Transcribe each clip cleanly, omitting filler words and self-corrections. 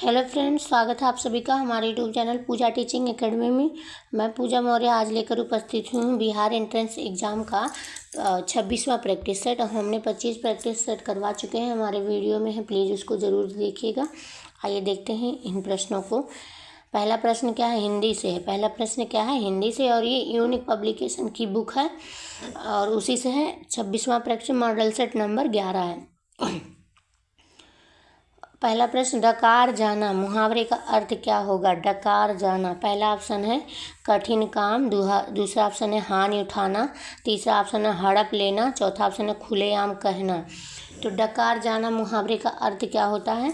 Hello friends, स्वागत है आप सभी का हमारे यूट्यूब चैनल पूजा टीचिंग एकेडमी में। मैं पूजा मौर्य आज लेकर उपस्थित हूँ बिहार एंट्रेंस एग्ज़ाम का 26वां प्रैक्टिस सेट। हमने 25 प्रैक्टिस सेट करवा चुके हैं, हमारे वीडियो में है, प्लीज़ उसको ज़रूर देखिएगा। आइए देखते हैं इन प्रश्नों को। पहला प्रश्न क्या है, हिंदी से है। पहला प्रश्न क्या है, हिंदी से, और ये यूनिक पब्लिकेशन की बुक है और उसी से है। 26वां प्रैक्टिस मॉडल सेट नंबर 11 है। पहला प्रश्न, डकार जाना मुहावरे का अर्थ क्या होगा। डकार जाना, पहला ऑप्शन है कठिन काम, दूसरा ऑप्शन है हानि उठाना, तीसरा ऑप्शन है हड़प लेना, चौथा ऑप्शन है खुलेआम कहना। तो डकार जाना मुहावरे का अर्थ क्या होता है,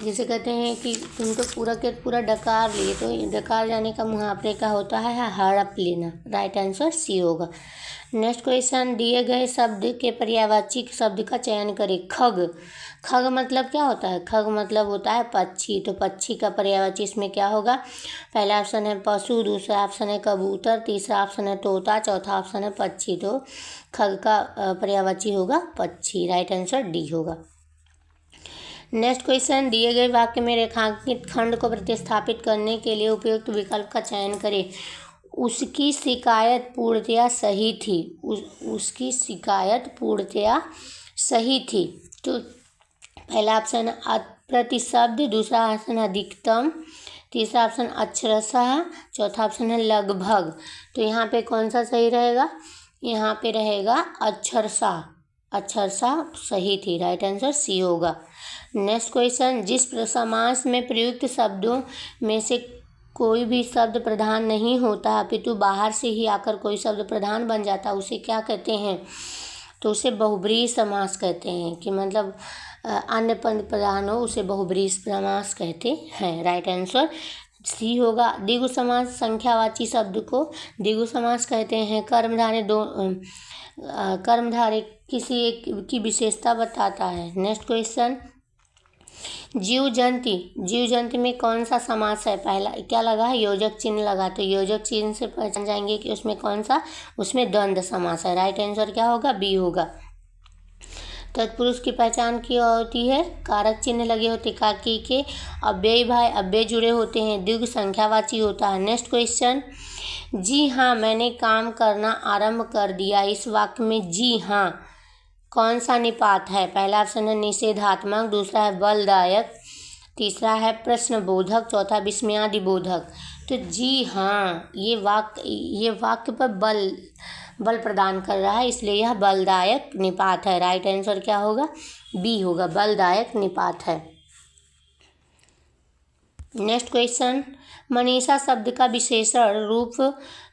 जिसे कहते हैं कि तुम तो पूरा के पूरा डकार लिए, तो डकार जाने का मुहावरे का होता है हड़प लेना। राइट आंसर सी होगा। नेक्स्ट क्वेश्चन, दिए गए शब्द के पर्यायवाची शब्द का चयन करें। खग, खग मतलब क्या होता है, खग मतलब होता है पक्षी। तो पक्षी का पर्यायवाची इसमें क्या होगा, पहला ऑप्शन है पशु, दूसरा ऑप्शन है कबूतर, तीसरा ऑप्शन है तोता, चौथा ऑप्शन है पक्षी। तो खग का पर्यायवाची होगा पक्षी। राइट आंसर डी होगा। नेक्स्ट क्वेश्चन, दिए गए वाक्य में रेखांकित खंड को प्रतिस्थापित करने के लिए उपयुक्त विकल्प का चयन करें। उसकी शिकायत पूर्णतया सही थी। उसकी शिकायत पूर्णतया सही थी। तो पहला ऑप्शन प्रतिशब्द, दूसरा ऑप्शन अधिकतम, तीसरा ऑप्शन अक्षरशः, चौथा ऑप्शन है लगभग। तो यहाँ पे कौन सा सही रहेगा, यहाँ पे रहेगा अक्षरशः। अक्षरशः सही थी। राइट आंसर सी होगा। नेक्स्ट क्वेश्चन, जिस समास में प्रयुक्त शब्दों में से कोई भी शब्द प्रधान नहीं होता अपितु बाहर से ही आकर कोई शब्द प्रधान बन जाता, उसे क्या कहते हैं। तो उसे बहुब्रीहि समास कहते हैं, कि मतलब अन्य पद प्रधान हो उसे बहुब्रीहि समास कहते हैं। राइट आंसर सी होगा। द्विगु समास संख्यावाची शब्द को द्विगु समास कहते हैं। कर्मधारय किसी एक की विशेषता बताता है। नेक्स्ट क्वेश्चन, जीव जंतु में कौन सा समास है, पहला क्या लगा है, योजक चिन्ह लगा। तो योजक चिन्ह से पहचान जाएंगे कि उसमें कौन सा, उसमें द्वंद्व समास है। राइट आंसर क्या होगा, बी होगा। तत्पुरुष की पहचान क्या होती है, कारक चिन्ह लगे होते काकी के, अव्ययी भाई अव्यय जुड़े होते हैं, द्विगु संख्यावाची होता है। नेक्स्ट क्वेश्चन, जी हाँ मैंने काम करना आरंभ कर दिया। इस वाक्य में जी हाँ कौन सा निपात है, पहला ऑप्शन है निषेधात्मक, दूसरा है बलदायक, तीसरा है प्रश्नबोधक, चौथा विस्मयादिबोधक। तो जी हाँ ये वाक्य पर बल प्रदान कर रहा है, इसलिए यह बलदायक निपात है। राइट आंसर क्या होगा, बी होगा, बलदायक निपात है। नेक्स्ट क्वेश्चन, मनीषा शब्द का विशेषण रूप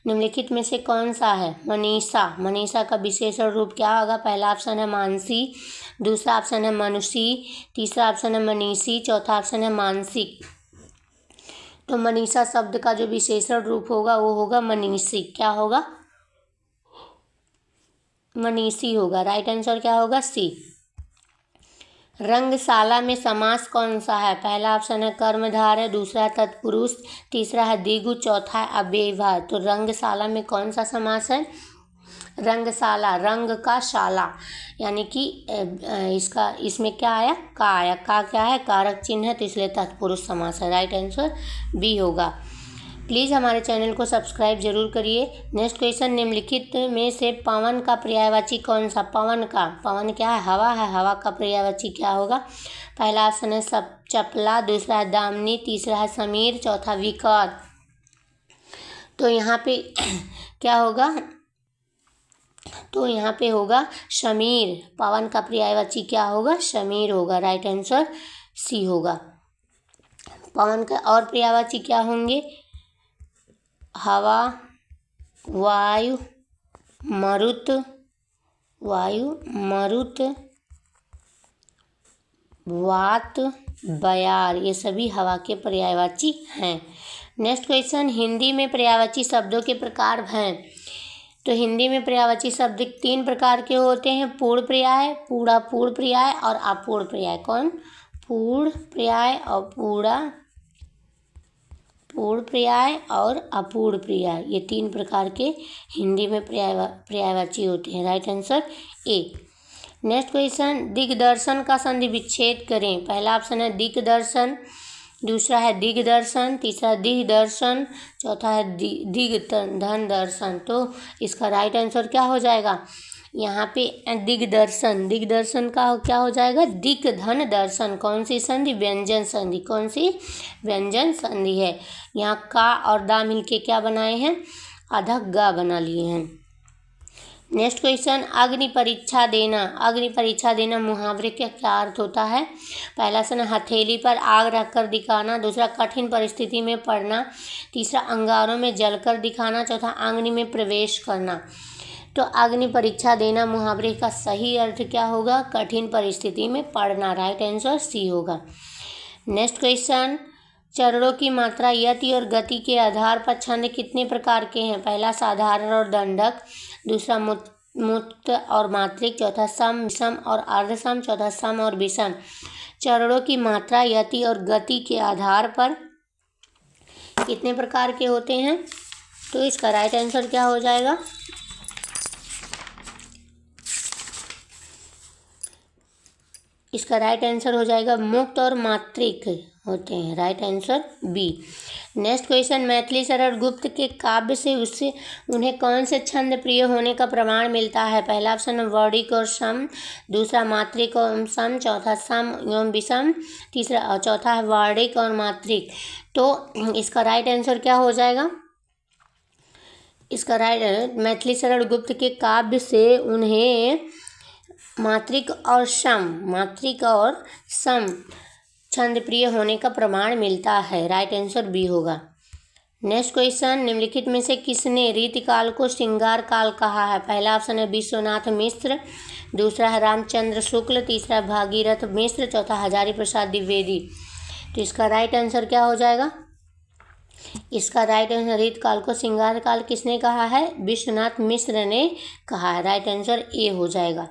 निम्नलिखित में से कौन सा है। मनीषा का विशेषण रूप क्या होगा, पहला ऑप्शन है मानसी, दूसरा ऑप्शन है मनुषी, तीसरा ऑप्शन है मनीषी, चौथा ऑप्शन है मानसिक। तो मनीषा शब्द का जो विशेषण रूप होगा वो होगा मनीषी। क्या होगा, मनीषी होगा। राइट आंसर क्या होगा, सी। रंगशाला में समास कौन सा है, पहला ऑप्शन है कर्मधारय, दूसरा है तत्पुरुष, तीसरा है द्विगु, चौथा है अव्ययीभाव। तो रंगशाला में कौन सा समास है, रंगशाला, रंग का शाला, यानी कि इसमें क्या आया, का आया, का क्या है, कारक चिन्ह है, तो इसलिए तत्पुरुष समास है। राइट आंसर बी होगा। प्लीज़ हमारे चैनल को सब्सक्राइब जरूर करिए। नेक्स्ट क्वेश्चन, निम्नलिखित में से पवन का पर्यायवाची कौन सा, पवन क्या है, हवा है, हवा का पर्यायवाची क्या होगा, पहला ऑप्शन है चपला, दूसरा है दामिनी, तीसरा है समीर, चौथा विकार। तो यहाँ पे क्या होगा, तो यहाँ पे होगा शमीर। पवन का पर्यायवाची क्या होगा, शमीर होगा। राइट आंसर सी होगा। पवन का और पर्यायवाची क्या होंगे, हवा, वायु, मरुत, वात, बयार, ये सभी हवा के पर्यायवाची हैं। नेक्स्ट क्वेश्चन, हिंदी में पर्यायवाची शब्दों के प्रकार हैं। तो हिंदी में पर्यायवाची शब्द 3 प्रकार के होते हैं, पूर्ण पर्याय, पूर्ण पर्याय और अपूर्ण पर्याय। कौन, पूर्ण पर्याय और पूर्ण पर्याय और अपूर्ण पर्याय, ये 3 प्रकार के हिंदी में पर्यायवाची होते हैं। Right answer A. Next question, दिग्दर्शन का संधि विच्छेद करें। पहला ऑप्शन है दिग्दर्शन, दूसरा है दिग्दर्शन, तीसरा दिग्दर्शन, चौथा है दिग्धन दर्शन। तो इसका राइट आंसर क्या हो जाएगा? यहाँ पे दिग्दर्शन, दिग्दर्शन का क्या हो जाएगा? दिग्धन दर्शन। कौन सी संधि? व्यंजन संधि। कौन सी? व्यंजन संधि है। यहाँ का और दा मिलके क्या बनाए हैं? आधा गा बना लिए हैं। नेक्स्ट क्वेश्चन, अग्नि परीक्षा देना। अग्नि परीक्षा देना मुहावरे का क्या अर्थ होता है? पहला ऑप्शन हथेली पर आग रखकर दिखाना, दूसरा कठिन परिस्थिति में पड़ना, तीसरा अंगारों में जलकर दिखाना, चौथा अग्नि में प्रवेश करना। तो अग्नि परीक्षा देना मुहावरे का सही अर्थ क्या होगा? कठिन परिस्थिति में पड़ना। राइट आंसर सी होगा। नेक्स्ट क्वेश्चन, चरणों की मात्रा, यति और गति के आधार पर छंद कितने प्रकार के हैं? पहला साधारण और दंडक, दूसरा मुक्त और मात्रिक, चौथा सम, विषम और अर्धसम, चौथा सम और विषम। चरणों की मात्रा, यति और गति के आधार पर कितने प्रकार के होते हैं? तो इसका राइट आंसर क्या हो जाएगा? इसका राइट आंसर हो जाएगा मुक्त और मात्रिक होते हैं। Right answer B. Next question, Maithili Sharan Gupt के काव्य से उससे उन्हें कौन से छंद प्रिय होने का प्रमाण मिलता है? पहला ऑप्शन वर्णिक और सम, दूसरा मात्रिक और सम, चौथा सम एवं विषम, तीसरा चौथा है वर्णिक और मात्रिक। तो इसका राइट आंसर क्या हो जाएगा? इसका राइट, मैथिली शरण गुप्त के काव्य से उन्हें मात्रिक और सम छंद प्रिय होने का प्रमाण मिलता है। राइट आंसर बी होगा। नेक्स्ट क्वेश्चन, निम्नलिखित में से किसने रीतिकाल को श्रृंगार काल कहा है? पहला ऑप्शन है विश्वनाथ मिश्र, दूसरा है रामचंद्र शुक्ल, तीसरा भागीरथ मिश्र, चौथा हजारी प्रसाद द्विवेदी। तो इसका राइट आंसर क्या हो जाएगा? इसका राइट आंसर, रीतिकाल को श्रृंगार काल किसने कहा है? विश्वनाथ मिश्र ने कहा है। राइट आंसर ए हो जाएगा।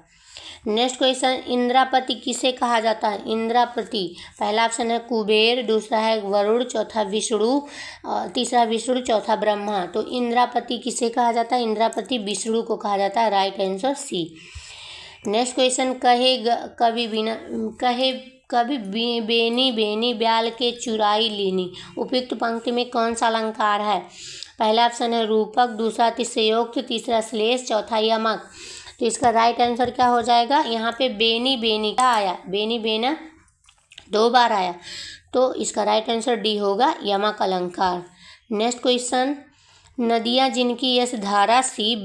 नेक्स्ट क्वेश्चन, इंद्रापति किसे कहा जाता है? इंद्रापति, पहला ऑप्शन है कुबेर, दूसरा है वरुण, चौथा विष्णु, तीसरा विष्णु, चौथा ब्रह्मा। तो इंद्रापति किसे कहा जाता है? इंद्रापति विष्णु को कहा जाता है। Right answer C. Next question, कभी बेनी बेनी ब्याल के चुराई लीनी। उपयुक्त पंक्ति में कौन सा अलंकार है? पहला ऑप्शन है रूपक, दूसरा अतिशयोक्त, तीसरा श्लेष, चौथा यमक। तो इसका राइट आंसर क्या हो जाएगा? यहाँ पे बेनी बेनी क्या आया? बेनी बेना 2 बार आया। तो इसका राइट आंसर डी होगा, यमक अलंकार। नेक्स्ट क्वेश्चन, नदियाँ जिनकी यश धारा सी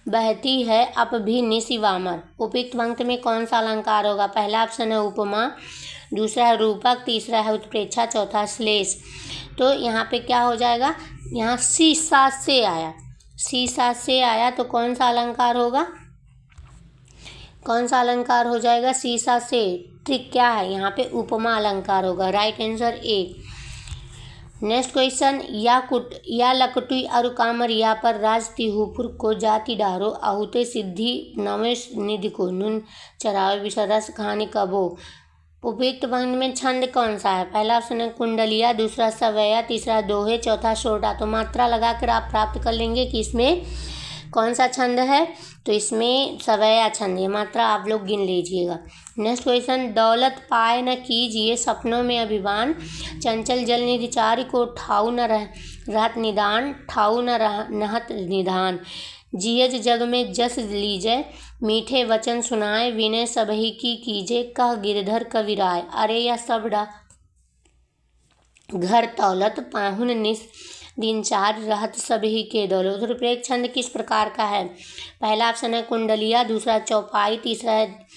बहती है अप भी निशिवामर। उपयुक्त पंक्ति में कौन सा अलंकार होगा? पहला ऑप्शन है उपमा, दूसरा है रूपक, तीसरा है उत्प्रेक्षा, चौथा श्लेष। तो यहाँ पे क्या हो जाएगा? यहाँ शीशा से आया, शीशा से आया, तो कौन सा अलंकार होगा? कौन सा अलंकार हो जाएगा? शीशा से। ट्रिक क्या है? यहाँ पे उपमा अलंकार होगा। Right answer A. Next question, या लकटुई अरु कामरिया पर राज तिहुपुर को जाति डारो आहुते सिद्धि नवेश निधि को नुन चरावे विषरस कहानी कबो। उपयुक्त पंक्ति में छंद कौन सा है? पहला ऑप्शन है कुंडलिया, दूसरा सवैया, तीसरा दोहे, चौथा सोडा। तो मात्रा लगाकर आप प्राप्त कर लेंगे कि इसमें कौन सा छंद है। तो इसमें सवैया छंद है। मात्रा आप लोग गिन लीजिएगा। नेक्स्ट क्वेश्चन, दौलत पाए न कीजिए सपनों में अभिमान, चंचल जल निधि चारि को ठाऊ न रहत निदान, ठाऊ न नहत निधान। जियज जग में जस लीजय, मीठे वचन सुनाए, विनय सबही की कीजे, कह गिरधर कविराय। अरे या सबड़ा घर दौलत पाहुन निस दिन चार रहत सभी के दौलत। रूपरेख छंद किस प्रकार का है? पहला ऑप्शन है कुंडलिया, दूसरा चौपाई, तीसरा है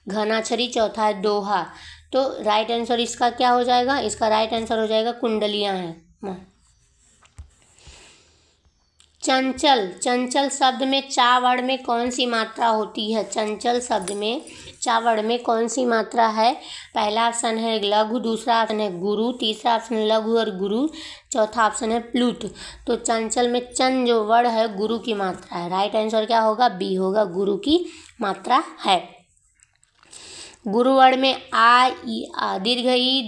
घनाछरी, चौथा है दोहा। तो राइट आंसर इसका क्या हो जाएगा? इसका राइट आंसर हो जाएगा कुंडलियाँ हैं। चंचल, चंचल शब्द में चा वर्ण में कौन सी मात्रा होती है? चंचल शब्द में चा वर्ण में कौन सी मात्रा है? पहला ऑप्शन है लघु, दूसरा ऑप्शन है गुरु, तीसरा ऑप्शन है लघु और गुरु, चौथा ऑप्शन है प्लुत। तो चंचल में चन जो वर्ण है गुरु की मात्रा है। राइट आंसर क्या होगा? बी होगा, गुरु की मात्रा है। गुरु वर्ण में आ, ई, आ, दीर्घ ई,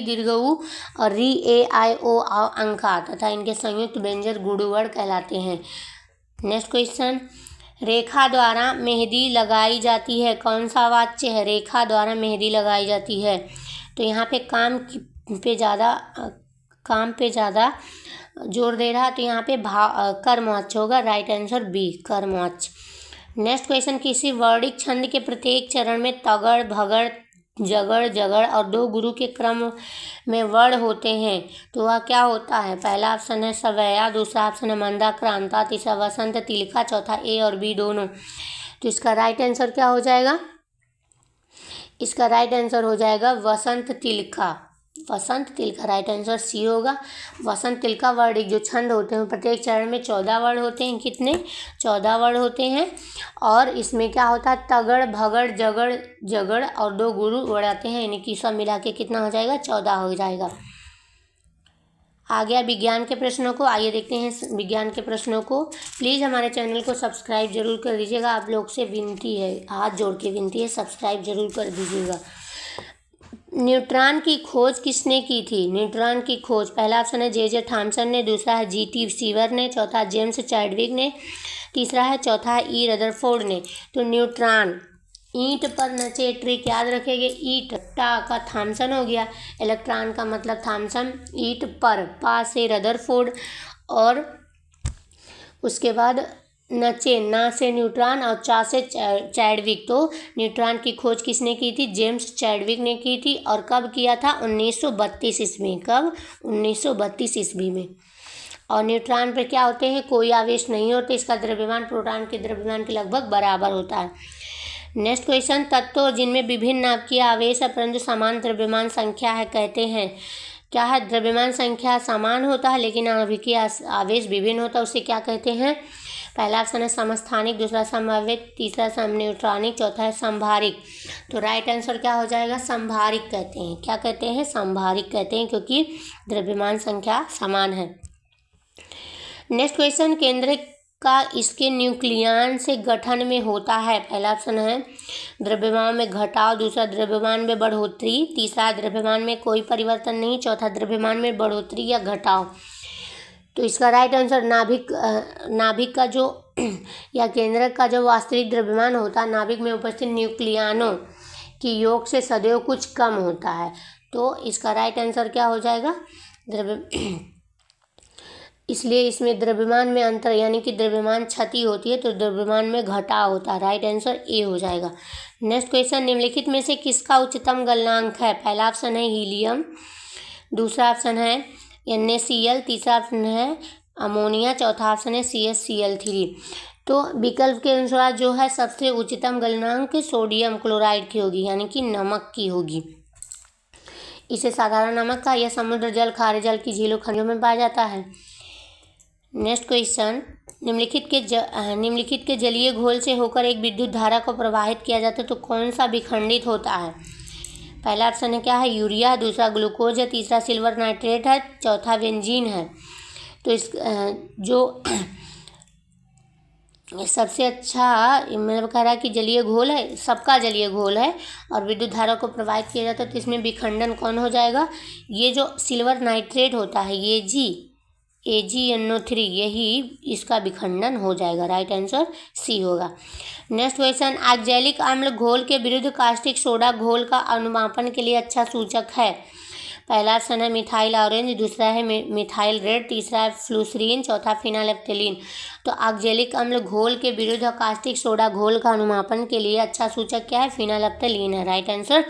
दीर्घ ऊ और री, ए, आई, ओ, आ, अंकार तथा इनके संयुक्त व्यंजन गुरु वर्ण कहलाते हैं। नेक्स्ट क्वेश्चन, रेखा द्वारा मेहंदी लगाई जाती है, कौन सा वाच्य है? रेखा द्वारा मेहंदी लगाई जाती है। तो यहाँ पे काम पे ज़्यादा जोर दे रहा है, तो यहाँ पे कर्मवाच्य होगा। राइट आंसर बी, कर्मवाच्य। नेक्स्ट क्वेश्चन, किसी वर्णिक छंद के प्रत्येक चरण में तगड़, भगड़, जगड़, जगड़ और 2 गुरु के क्रम में वर्ण होते हैं, तो वह क्या होता है? पहला ऑप्शन है सवैया, दूसरा ऑप्शन है मंदा क्रांता, तीसरा वसंत तिलका, चौथा ए और बी दोनों। तो इसका राइट आंसर क्या हो जाएगा? इसका राइट आंसर हो जाएगा वसंत तिलका। वसंत तिलका राइट आंसर सी होगा। वसंत तिलका वर्ण जो छंद होते हैं प्रत्येक चरण में 14 वर्ण होते हैं। कितने? 14 वर्ण होते हैं। और इसमें क्या होता है? तगड़, भगड़, जगड़, जगड़ और 2 गुरु वर्ण आते हैं, यानी कि सब मिला के कितना हो जाएगा? 14 हो जाएगा। आ गया विज्ञान के प्रश्नों को। आइए देखते हैं विज्ञान के प्रश्नों को। प्लीज़ हमारे चैनल को सब्सक्राइब जरूर कर दीजिएगा। आप लोग से विनती है, हाथ जोड़ के विनती है, सब्सक्राइब जरूर कर दीजिएगा। न्यूट्रॉन की खोज किसने की थी? न्यूट्रॉन की खोज पहला ऑप्शन है जे थॉमसन ने, दूसरा है जी.टी. सीवर ने, चौथा जेम्स चैडविक ने, तीसरा है चौथा है ई. रदरफोर्ड ने। तो न्यूट्रॉन, ईंट पर नचे, ट्रिक याद रखेंगे। ईंट टा का थॉमसन हो गया, इलेक्ट्रॉन का मतलब थॉमसन, ईंट पर पा से रदरफोर्ड, और उसके बाद नचे ना से न्यूट्रॉन और चा से चैडविक। तो न्यूट्रॉन की खोज किसने की थी? जेम्स चैडविक ने की थी। और कब किया था? 1932 ईस्वी। कब? 1932 ईस्वी में। और न्यूट्रॉन पर क्या होते हैं? कोई आवेश नहीं होते। इसका द्रव्यमान प्रोटॉन के द्रव्यमान के लगभग बराबर होता है। नेक्स्ट क्वेश्चन, तत्व जिनमें विभिन्न नाभिकीय आवेश है परंतु समान द्रव्यमान संख्या है कहते हैं। क्या है? द्रव्यमान संख्या समान होता है लेकिन नाभिकीय आवेश विभिन्न होता है, उसे क्या कहते हैं? पहला ऑप्शन है समस्थानिक, दूसरा संभावित, तीसरा समन्यूट्रॉनिक, चौथा है संभारिक। तो राइट आंसर क्या हो जाएगा? संभारिक कहते हैं। क्या कहते हैं? संभारिक कहते हैं, क्योंकि द्रव्यमान संख्या समान है। नेक्स्ट क्वेश्चन, केंद्र का इसके न्यूक्लियन से गठन में होता है। पहला ऑप्शन है द्रव्यमान में घटाव, दूसरा द्रव्यमान में बढ़ोतरी, तीसरा द्रव्यमान में कोई परिवर्तन नहीं, चौथा द्रव्यमान में बढ़ोतरी या घटाव। तो इसका राइट आंसर नाभिक का जो या केंद्रक का जो वास्तविक द्रव्यमान होता है, नाभिक में उपस्थित न्यूक्लियनों की योग से सदैव कुछ कम होता है। तो इसका राइट आंसर क्या हो जाएगा? इसलिए इसमें द्रव्यमान में अंतर यानी कि द्रव्यमान क्षति होती है, तो द्रव्यमान में घटाव होता है। राइट आंसर ए हो जाएगा। नेक्स्ट क्वेश्चन, निम्नलिखित में से किसका उच्चतम गलनांक है? पहला ऑप्शन है हीलियम, दूसरा ऑप्शन है NaCl, तीसरा ऑप्शन है अमोनिया, चौथा ऑप्शन है CaCl3। तो विकल्प के अनुसार जो है सबसे उच्चतम गलनांक सोडियम क्लोराइड की होगी, यानी कि नमक की होगी। इसे साधारण नमक का या समुद्र जल, खारे जल की झीलों, खनिजों में पाया जाता है। नेक्स्ट क्वेश्चन, निम्नलिखित के जलीय घोल से होकर एक विद्युत धारा को प्रवाहित किया जाता है, तो कौन सा विखंडित होता है? पहला ऑप्शन है क्या है? यूरिया, दूसरा ग्लूकोज है, तीसरा सिल्वर नाइट्रेट है, चौथा बेंजीन है। तो इस जो सबसे अच्छा मतलब कह रहा है कि जलीय घोल है, सबका जलीय घोल है और विद्युत धारा को प्रवाहित किया जाता है, तो इसमें विखंडन कौन हो जाएगा? ये जो सिल्वर नाइट्रेट होता है, AgNO3, यही इसका विखंडन हो जाएगा। राइट आंसर सी होगा। नेक्स्ट क्वेश्चन, ऑक्जेलिक अम्ल घोल के विरुद्ध कास्टिक सोडा घोल का अनुमापन के लिए अच्छा सूचक है। पहला ऑप्शन है मिथाइल ऑरेंज, दूसरा है मिथाइल रेड, तीसरा है फ्लूसरीन, चौथा फिनाइलएप्थिलीन। तो ऑक्जेलिक अम्ल घोल के विरुद्ध कास्टिक सोडा घोल का अनुमापन के लिए अच्छा सूचक क्या है? फिनाइलएप्थिलीन है। राइट आंसर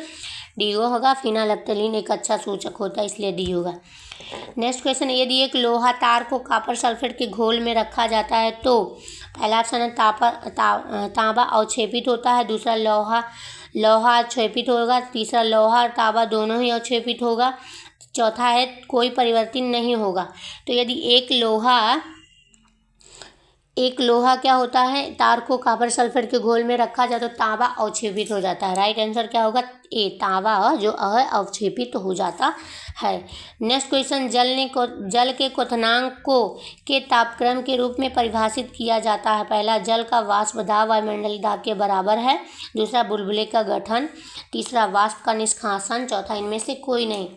डी होगा। फिनाइलएप्थिलीन एक अच्छा सूचक होता है, इसलिए डी होगा। नेक्स्ट क्वेश्चन, यदि एक लोहा तार को कॉपर सल्फेट के घोल में रखा जाता है तो पहला ऑप्शन है तांबा अवक्षेपित होता है, दूसरा लोहा अवक्षेपित होगा, तीसरा लोहा और तांबा दोनों ही अवक्षेपित होगा, चौथा है कोई परिवर्तन नहीं होगा। तो यदि एक लोहा क्या होता है? तार को कॉपर सल्फेट के घोल में रखा जाए तो तांबा अवक्षेपित हो जाता है। राइट आंसर क्या होगा? ए, तांबा जो है अवक्षेपित हो जाता है। नेक्स्ट क्वेश्चन, जल के क्वथनांक को के तापक्रम के रूप में परिभाषित किया जाता है। पहला, जल का वाष्प दाब वायुमंडलीय दाब के बराबर है, दूसरा बुलबुले का गठन, तीसरा वाष्प का निष्कासन, चौथा इनमें से कोई नहीं।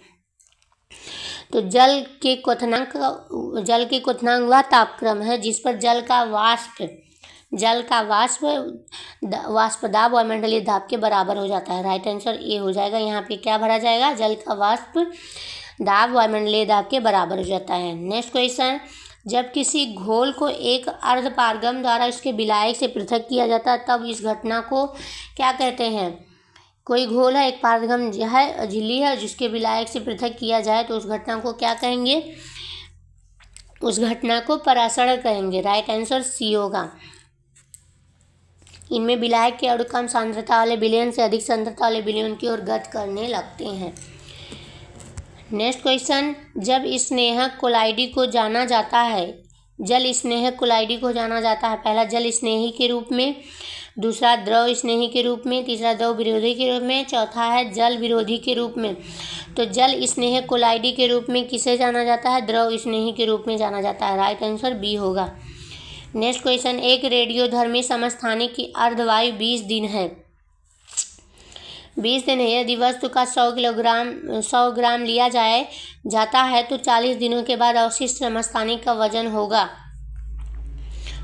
तो जल के क्वथनांक वह तापक्रम है जिस पर जल का वाष्प जल का वाष्प दाब वायुमंडलीय दाब के बराबर हो जाता है। राइट आंसर ए हो जाएगा। यहाँ पे क्या भरा जाएगा, जल का वाष्प दाब वायुमंडलीय दाब के बराबर हो जाता है। नेक्स्ट क्वेश्चन, जब किसी घोल को एक अर्धपारगम द्वारा इसके विलायक से पृथक किया जाता है तब इस घटना को क्या कहते हैं। कोई घोल है, एक पारगम है, झिल्ली है, जिसके विलायक से पृथक किया जाए तो उस घटना को क्या कहेंगे, उस घटना को परासरण कहेंगे। राइट आंसर सी होगा। इनमें विलायक के अणु कम सांद्रता वाले विलयन से अधिक सांद्रता वाले विलयन की ओर गति करने लगते हैं। नेक्स्ट क्वेश्चन, जब स्नेहक कोलाइडी को जाना जाता है, जल स्नेहक कोलाइडी को जाना जाता है, पहला जल स्नेही के रूप में, दूसरा द्रव स्नेही के रूप में, तीसरा द्रव विरोधी के रूप में, चौथा है जल विरोधी के रूप में। तो जल स्नेहक कोलाइडी के रूप में किसे जाना जाता है, द्रव स्नेही के रूप में जाना जाता है। राइट आंसर बी होगा। नेक्स्ट क्वेश्चन, एक रेडियोधर्मी समस्थानिक की अर्धवायु 20 दिन है। 20 दिन है। यदि वस्तु का 100 ग्राम लिया जाता है तो 40 दिनों के बाद अवशिष्ट समस्थानिक का वजन होगा।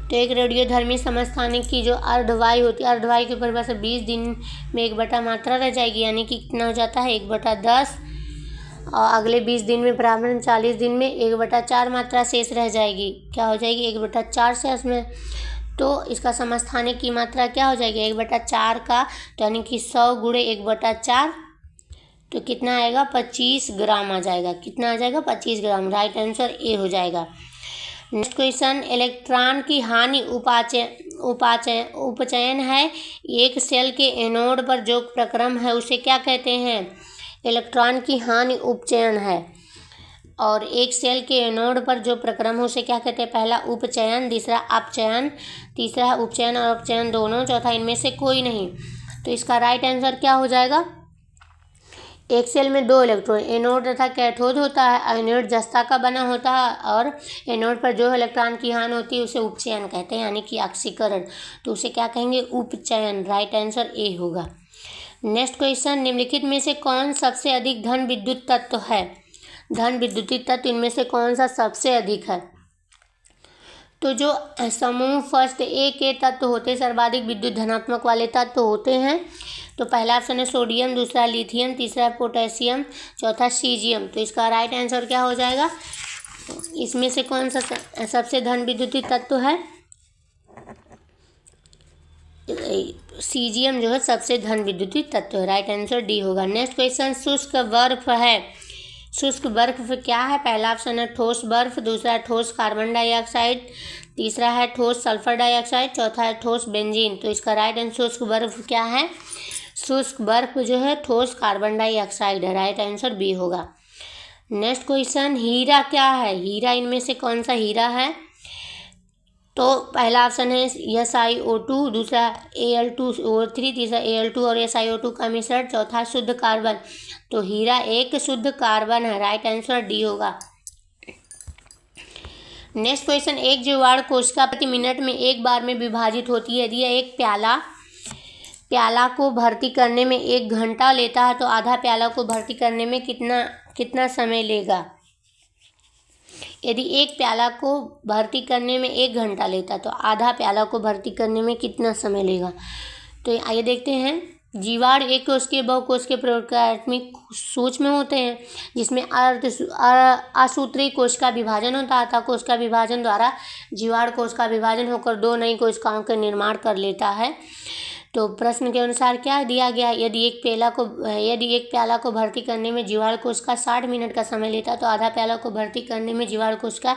तो एक रेडियोधर्मी समस्थानिक की जो अर्धवायु होती है, अर्धवायु की परिभाषा 20 दिन में 1/, मात्रा रह जाएगी, यानी कि कितना हो जाता है 1/10, और अगले 20 दिन में बराबर 40 दिन में 1/4 मात्रा शेष रह जाएगी। क्या हो जाएगी, 1/4 शेष में। तो इसका समस्थानिक की मात्रा क्या हो जाएगी, 1/4 का, तो यानी कि 100 गुणे 1/4, तो कितना आएगा, 25 ग्राम आ जाएगा। कितना आ जाएगा, 25 ग्राम। राइट आंसर ए हो जाएगा। नेक्स्ट क्वेश्चन, इलेक्ट्रॉन की हानि उपचयन है। एक सेल के एनोड पर जो प्रक्रम है उसे क्या कहते हैं, इलेक्ट्रॉन की हानि उपचयन है। और एक सेल के एनोड पर जो प्रक्रम है उसे क्या कहते हैं, पहला उपचयन, दूसरा अपचयन, तीसरा है उपचयन और अपचयन दोनों, चौथा इनमें से कोई नहीं। तो इसका राइट आंसर क्या हो जाएगा, एक सेल में 2 इलेक्ट्रॉन, एनोड तथा कैथोड होता है। एनोड जस्ता का बना होता है और एनोड पर जो इलेक्ट्रॉन की हानि होती है उसे उपचयन कहते हैं, यानी कि ऑक्सीकरण। तो उसे क्या कहेंगे, उपचयन। राइट आंसर ए होगा। नेक्स्ट क्वेश्चन, निम्नलिखित में से कौन सबसे अधिक धन विद्युत तत्व है। धन विद्युतीय तत्व इनमें से कौन सा सबसे अधिक है। तो जो समूह फर्स्ट ए के तत्व होते हैं, सर्वाधिक विद्युत धनात्मक वाले तत्व होते हैं। तो पहला ऑप्शन है सोडियम, दूसरा लिथियम, तीसरा है पोटेशियम, चौथा सीजियम। तो इसका राइट आंसर क्या हो जाएगा, इसमें से कौन सा सबसे धन विद्युतीय तत्व है, सीजियम जो है सबसे धन विद्युतीय तत्व है। राइट आंसर डी होगा। नेक्स्ट क्वेश्चन, शुष्क बर्फ है। शुष्क बर्फ क्या है, पहला ऑप्शन है ठोस बर्फ, दूसरा है ठोस कार्बन डाइऑक्साइड, तीसरा है ठोस सल्फर डाइऑक्साइड, चौथा है ठोस बेंजीन। तो इसका राइट आंसर शुष्क बर्फ क्या है, शुष्क बर्फ जो है ठोस कार्बन डाइऑक्साइड है। राइट आंसर बी होगा। नेक्स्ट क्वेश्चन, हीरा क्या है। हीरा इनमें से कौन सा हीरा है। तो पहला ऑप्शन है SiO2, दूसरा Al2O3, तीसरा Al2 और SiO2 का मिश्रण, चौथा शुद्ध कार्बन। तो हीरा एक शुद्ध कार्बन है। राइट आंसर डी होगा। नेक्स्ट क्वेश्चन, एक जीवाणु कोशिका प्रति मिनट में एक बार में विभाजित होती है। यदि एक प्याला को भर्ती करने में 1 घंटा लेता है तो आधा प्याला को भर्ती करने में कितना समय लेगा। यदि एक प्याला को भर्ती करने में 1 घंटा लेता है तो आधा प्याला को भर्ती करने में कितना समय लेगा। तो आइए देखते हैं। जीवाणु एक कोश के बहुकोश के प्रोकार्योटिक सूक्ष्म होते हैं, जिसमें असूत्रीय कोश का विभाजन होता है। कोश का विभाजन द्वारा जीवाणु कोश का विभाजन होकर 2 नई कोशिकाओं का निर्माण कर लेता है। तो प्रश्न के अनुसार क्या दिया गया है, यदि एक प्याला को भर्ती करने में जीवाणु कोश का 60 मिनट का समय लेता है तो आधा प्याला को भर्ती करने में जीवाणु कोश का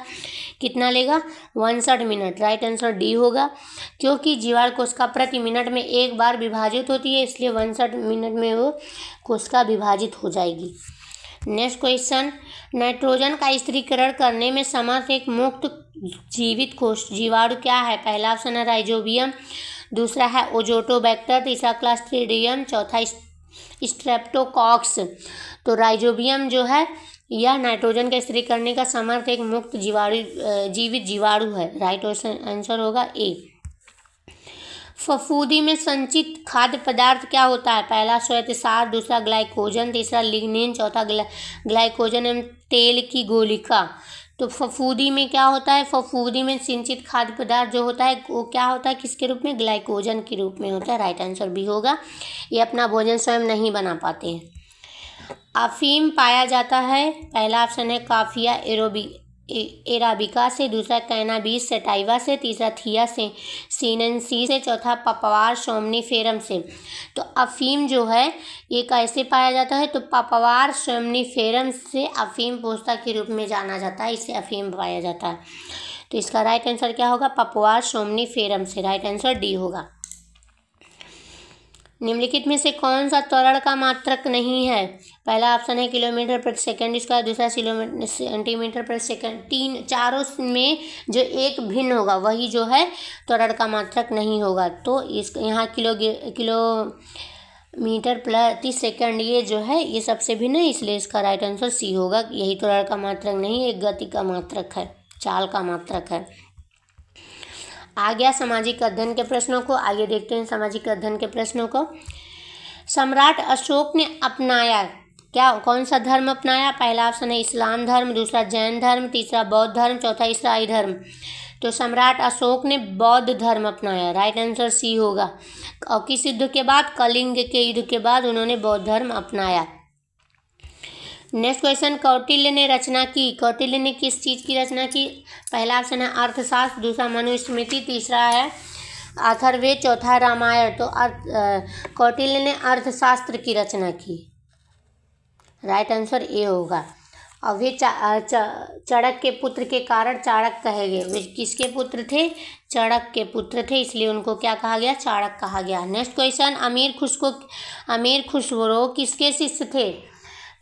कितना लेगा, 59 मिनट। राइट आंसर डी होगा। क्योंकि जीवाणु कोशिका प्रति मिनट में 1 बार विभाजित होती है, इसलिए 59 मिनट में वो कोशिका विभाजित हो जाएगी। नेक्स्ट क्वेश्चन, नाइट्रोजन का स्थिरीकरण करने में समर्थ एक मुक्त जीवित कोश जीवाणु क्या है। पहला ऑप्शन है राइजोबियम, दूसरा है ओजोटोबैक्टर, तीसरा क्लस्ट्रीडियम, चौथा स्ट्रेप्टोकॉक्स। तो राइजोबियम जो है यह नाइट्रोजन का स्थिरीकरण करने का समर्थ एक मुक्त जीवित जीवाणु है। राइट आंसर होगा ए। फफूंदी में संचित खाद्य पदार्थ क्या होता है। पहला श्वेतसार, दूसरा ग्लाइकोजन, तीसरा लिग्निन, चौथा ग्लाइकोजन एवं तेल की गोलिका। तो फफूंदी में क्या होता है, फफूंदी में सिंचित खाद्य पदार्थ जो होता है वो क्या होता है, किसके रूप में, ग्लाइकोजन के रूप में होता है। राइट आंसर बी होगा। ये अपना भोजन स्वयं नहीं बना पाते हैं। अफीम पाया जाता है, पहला ऑप्शन है काफिया एराबिका से, दूसरा कैनाबिस सटाइवा से, तीसरा थिया से सीनेंसी से, चौथा पपवार सोमनीफेरम से। तो अफीम जो है ये कैसे पाया जाता है, तो पपवार सोमनीफेरम से अफीम पोस्ता के रूप में जाना जाता है, इससे अफीम पाया जाता है। तो इसका राइट आंसर क्या होगा, पपवार सोमनीफेरम से। राइट आंसर डी होगा। निम्नलिखित में से कौन सा त्वरण का मात्रक नहीं है, पहला ऑप्शन है किलोमीटर प्रति सेकंड स्क्वायर, दूसरा सेंटीमीटर प्रति सेकंड, तीन चारों में जो एक भिन्न होगा वही जो है त्वरण का मात्रक नहीं होगा। तो इस यहाँ किलोमीटर प्रति सेकंड ये जो है ये सबसे भिन्न है, इसलिए इसका राइट आंसर सी होगा। यही त्वरण का मात्रक नहीं, एक गति का मात्रक है, चाल का मात्रक है। आ गया सामाजिक अध्ययन के प्रश्नों को, आगे देखते हैं सामाजिक अध्ययन के प्रश्नों को। सम्राट अशोक ने अपनाया कौन सा धर्म अपनाया, पहला ऑप्शन है इस्लाम धर्म, दूसरा जैन धर्म, तीसरा बौद्ध धर्म, चौथा ईसाई धर्म। तो सम्राट अशोक ने बौद्ध धर्म अपनाया। राइट आंसर सी होगा। और किस युद्ध के बाद, कलिंग के युद्ध के बाद उन्होंने बौद्ध धर्म अपनाया। नेक्स्ट क्वेश्चन, कौटिल्य ने रचना की, कौटिल्य ने किस चीज़ की रचना की, पहला ऑप्शन है अर्थशास्त्र, दूसरा मनुस्मृति, तीसरा है अथर्ववेद, चौथा रामायण। तो कौटिल्य ने अर्थशास्त्र की रचना की। राइट आंसर ए होगा। और वे चाणक्य के पुत्र के कारण चाणक्य कहे गए। वे किसके पुत्र थे, चाणक्य के पुत्र थे, इसलिए उनको क्या कहा गया, चाणक्य कहा गया। नेक्स्ट क्वेश्चन, अमीर खुसरो किसके शिष्य थे,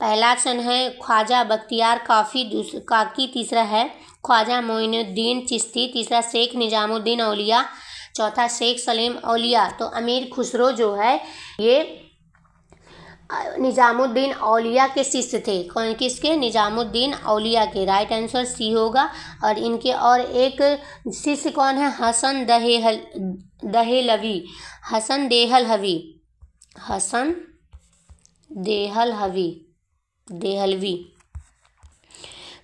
पहला ऑप्शन है ख्वाजा बख्तियार काकी, तीसरा है ख्वाजा मोइनुद्दीन चिश्ती, तीसरा शेख निजामुद्दीन औलिया, चौथा शेख सलीम औलिया। तो अमीर खुसरो जो है ये निजामुद्दीन औलिया के शिष्य थे। कौन किसके, निजामुद्दीन औलिया के। राइट आंसर सी होगा। और इनके और एक शिष्य कौन है, हसन देहलवी।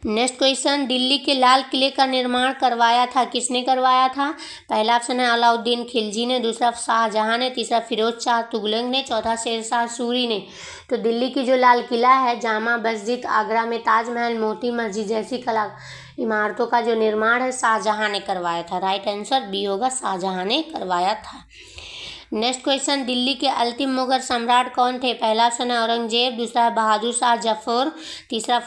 नेक्स्ट क्वेश्चन, दिल्ली के लाल किले का निर्माण करवाया था, किसने करवाया था, पहला ऑप्शन है अलाउद्दीन खिलजी ने, दूसरा शाहजहां ने, तीसरा फिरोज शाह तुगलक ने, चौथा शेरशाह सूरी ने। तो दिल्ली की जो लाल किला है, जामा मस्जिद, आगरा में ताजमहल, मोती मस्जिद जैसी कला इमारतों का जो निर्माण है शाहजहां ने करवाया था। राइट आंसर बी होगा, शाहजहां ने करवाया था। नेक्स्ट क्वेश्चन, दिल्ली के अंतिम मुगल सम्राट कौन थे, पहला ऑप्शन है औरंगजेब, दूसरा है बहादुर शाह जफर, तीसरा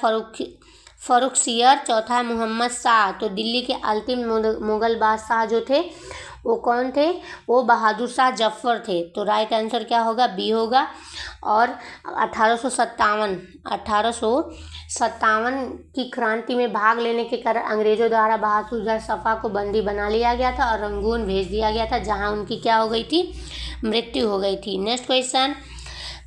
फर्रुखसियर, चौथा है मोहम्मद शाह। तो दिल्ली के अंतिम मुगल बादशाह जो थे वो कौन थे, वो बहादुर शाह जफर थे। तो राइट आंसर क्या होगा, बी होगा। और 1857 की क्रांति में भाग लेने के कारण अंग्रेजों द्वारा बहादुर शाह जफर को बंदी बना लिया गया था और रंगून भेज दिया गया था, जहां उनकी क्या हो गई थी, मृत्यु हो गई थी। नेक्स्ट क्वेश्चन,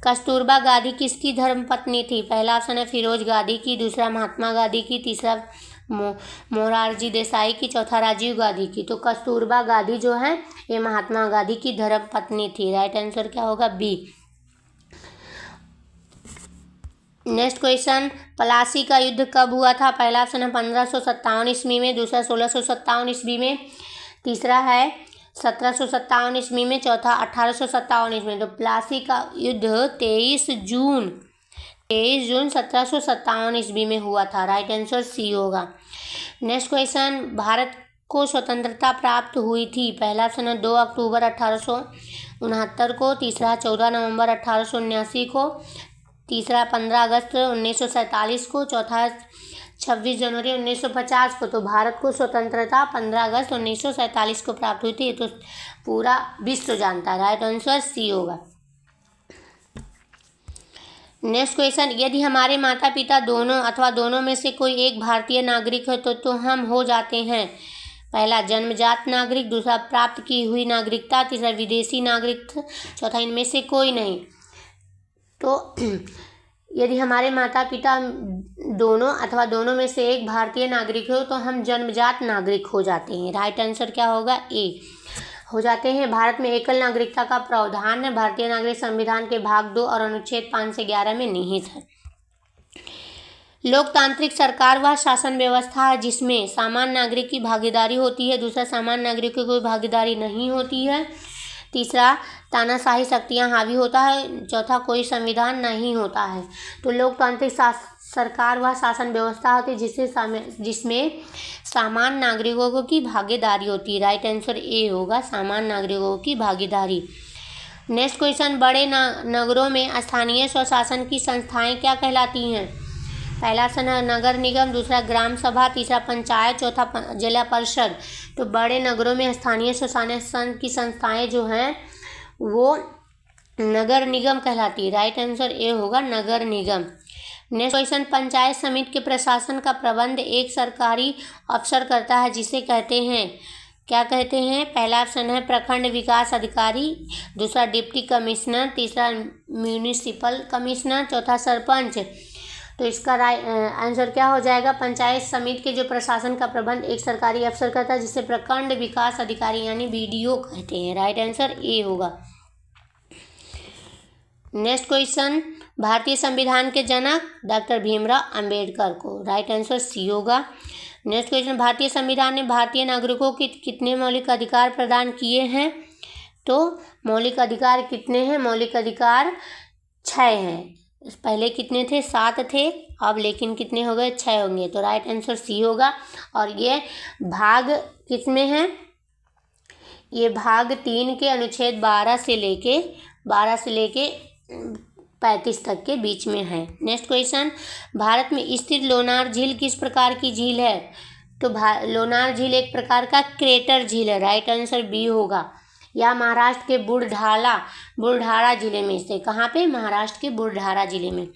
कस्तूरबा गांधी किसकी धर्मपत्नी थी, पहला ऑप्शन है फिरोज गांधी की, दूसरा महात्मा गांधी की, तीसरा मोरारजी देसाई की, चौथा राजीव गांधी की। तो कस्तूरबा गांधी जो है ये महात्मा गांधी की धर्मपत्नी थी। राइट आंसर क्या होगा, बी। नेक्स्ट क्वेश्चन, प्लासी का युद्ध कब हुआ था, पहला ऑप्शन है 1557 ईस्वी में, दूसरा 1657 ईस्वी में, तीसरा है 1757 ईस्वी में, चौथा 1857 ईस्वी में। तो प्लासी का युद्ध 23 जून 1757 ईस्वी में हुआ था। राइट आंसर सी होगा। नेक्स्ट क्वेश्चन, भारत को स्वतंत्रता प्राप्त हुई थी, पहला ऑप्शन है 2 अक्टूबर 1869 को, तीसरा 14 नवंबर 1879 को, तीसरा 15 अगस्त 1947 को, चौथा 26 जनवरी 1950 को। तो भारत को स्वतंत्रता 15 अगस्त 1947 को प्राप्त हुई थी, तो पूरा विश्व जानता है। राइट आंसर सी होगा। नेक्स्ट क्वेश्चन, यदि हमारे माता पिता दोनों अथवा दोनों में से कोई एक भारतीय नागरिक है तो हम हो जाते हैं, पहला जन्मजात नागरिक, दूसरा प्राप्त की हुई नागरिकता, तीसरा विदेशी नागरिक, चौथा इनमें से कोई नहीं। तो यदि हमारे माता पिता दोनों अथवा दोनों में से एक भारतीय नागरिक हो तो हम जन्मजात नागरिक हो जाते हैं। राइट आंसर क्या होगा, ए हो जाते हैं। भारत में एकल नागरिकता का प्रावधान है। भारतीय नागरिक संविधान के भाग 2 और अनुच्छेद 5 से 11 में निहित है। लोकतांत्रिक सरकार वह शासन व्यवस्था है जिसमें सामान्य नागरिक की भागीदारी होती है। दूसरा, सामान्य नागरिकों की कोई भागीदारी नहीं होती है। तीसरा, तानाशाही शक्तियाँ हावी होता है। चौथा, कोई संविधान नहीं होता है। तो लोकतांत्रिक सरकार वह शासन व्यवस्था होती है जिसमें सामान्य नागरिकों की भागीदारी होती है। राइट आंसर ए होगा, सामान्य नागरिकों की भागीदारी। नेक्स्ट क्वेश्चन, बड़े नगरों में स्थानीय स्वशासन की संस्थाएं क्या कहलाती हैं? पहला ऑप्शन है नगर निगम, दूसरा ग्राम सभा, तीसरा पंचायत, चौथा जिला परिषद। तो बड़े नगरों में स्थानीय स्वशासन की संस्थाएं जो हैं वो नगर निगम कहलाती है। राइट आंसर ए होगा, नगर निगम। नेक्स्ट क्वेश्चन, पंचायत समिति के प्रशासन का प्रबंध एक सरकारी अफसर करता है जिसे कहते हैं, क्या कहते हैं? पहला ऑप्शन है प्रखंड विकास अधिकारी, दूसरा डिप्टी कमिश्नर, तीसरा म्यूनिसिपल कमिश्नर, चौथा सरपंच। तो इसका आंसर क्या हो जाएगा? पंचायत समिति के जो प्रशासन का प्रबंध एक सरकारी अफसर करता है जिसे प्रखंड विकास अधिकारी यानी BDO कहते हैं। राइट आंसर ए होगा। नेक्स्ट क्वेश्चन, भारतीय संविधान के जनक डॉक्टर भीमराव अंबेडकर को। राइट आंसर सी होगा। नेक्स्ट क्वेश्चन, भारतीय संविधान ने भारतीय नागरिकों को कितने मौलिक अधिकार प्रदान किए हैं? तो मौलिक अधिकार कितने हैं? मौलिक अधिकार 6 हैं। पहले कितने थे? 7 थे, अब लेकिन कितने हो गए? 6 होंगे। तो राइट आंसर सी होगा। और ये भाग किसमें है? ये भाग 3 के अनुच्छेद 12 से लेके 35 तक के बीच में है। नेक्स्ट क्वेश्चन, भारत में स्थित लोनार झील किस प्रकार की झील है? तो लोनार झील एक प्रकार का क्रेटर झील है। राइट आंसर बी होगा। या महाराष्ट्र के बुलढाणा जिले में से, कहाँ पे? महाराष्ट्र के बुलढाणा जिले में।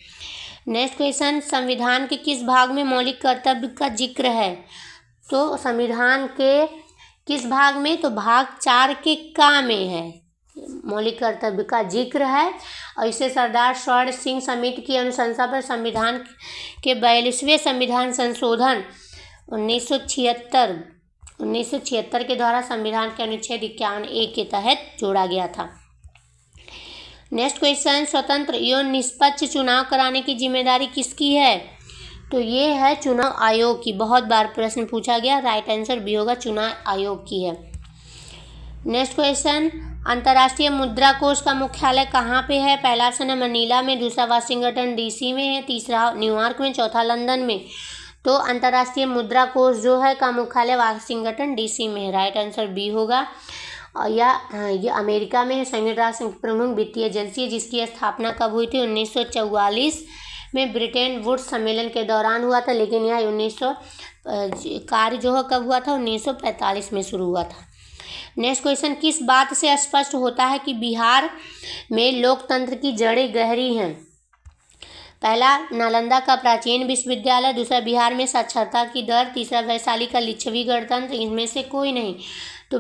नेक्स्ट क्वेश्चन, संविधान के किस भाग में मौलिक कर्तव्य का जिक्र है? तो संविधान के किस भाग में? तो भाग 4 के का में है मौलिक कर्तव्य का जिक्र है। और इसे सरदार स्वर्ण सिंह समिति की अनुशंसा पर संविधान के 42वें संविधान संशोधन 1976 के द्वारा संविधान के अनुच्छेद 51A के तहत जोड़ा गया था। नेक्स्ट क्वेश्चन, स्वतंत्र एवं निष्पक्ष चुनाव कराने की जिम्मेदारी किसकी है? तो ये है चुनाव आयोग की। बहुत बार प्रश्न पूछा गया। राइट आंसर बी होगा, चुनाव आयोग की है। नेक्स्ट क्वेश्चन, अंतर्राष्ट्रीय मुद्रा कोष का मुख्यालय कहाँ पे है? पहला ऑप्शन है मनीला में, दूसरा वाशिंगटन DC में है, तीसरा न्यूयॉर्क में, चौथा लंदन में। तो अंतर्राष्ट्रीय मुद्रा कोष जो है का मुख्यालय वाशिंगटन DC में है। राइट आंसर बी होगा। और ये अमेरिका में है। संयुक्त राष्ट्र की प्रमुख वित्तीय एजेंसी है जिसकी स्थापना कब हुई थी? 1944 में ब्रिटेन वुड्स सम्मेलन के दौरान हुआ था, लेकिन यह 1900 कार्य जो है कब हुआ था? 1945 में शुरू हुआ था। नेक्स्ट क्वेश्चन, किस बात से स्पष्ट होता है कि बिहार में लोकतंत्र की जड़ें गहरी हैं? पहला, नालंदा का प्राचीन विश्वविद्यालय, दूसरा बिहार में साक्षरता की दर, तीसरा वैशाली का लिच्छवी गणतंत्र। इनमें से कोई नहीं। तो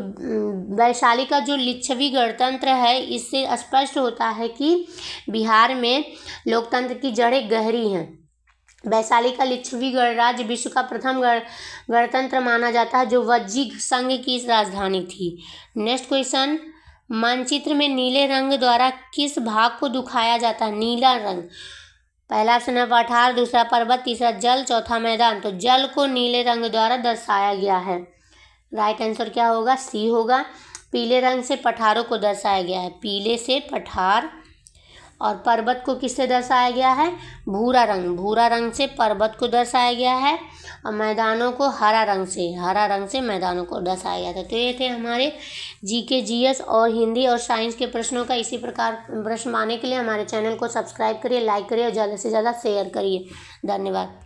वैशाली का जो लिच्छवी गणतंत्र है इससे स्पष्ट होता है कि बिहार में लोकतंत्र की जड़ें गहरी हैं। वैशाली का लिच्छवी गणराज्य विश्व का प्रथम गणतंत्र माना जाता है जो वज्जिक संघ की राजधानी थी। नेक्स्ट क्वेश्चन, मानचित्र में नीले रंग द्वारा किस भाग को दिखाया जाता है? नीला रंग। पहला ऑप्शन है पठार, दूसरा पर्वत, तीसरा जल, चौथा मैदान। तो जल को नीले रंग द्वारा दर्शाया गया है। राइट आंसर क्या होगा? सी होगा। पीले रंग से पठारों को दर्शाया गया है, पीले से पठार। और पर्वत को किससे दर्शाया गया है? भूरा रंग से पर्वत को दर्शाया गया है। और मैदानों को हरा रंग से मैदानों को दर्शाया गया था। तो ये थे हमारे GK GS और हिंदी और साइंस के प्रश्नों का। इसी प्रकार प्रश्न पाने के लिए हमारे चैनल को सब्सक्राइब करिए, लाइक करिए और ज़्यादा से ज़्यादा शेयर करिए। धन्यवाद।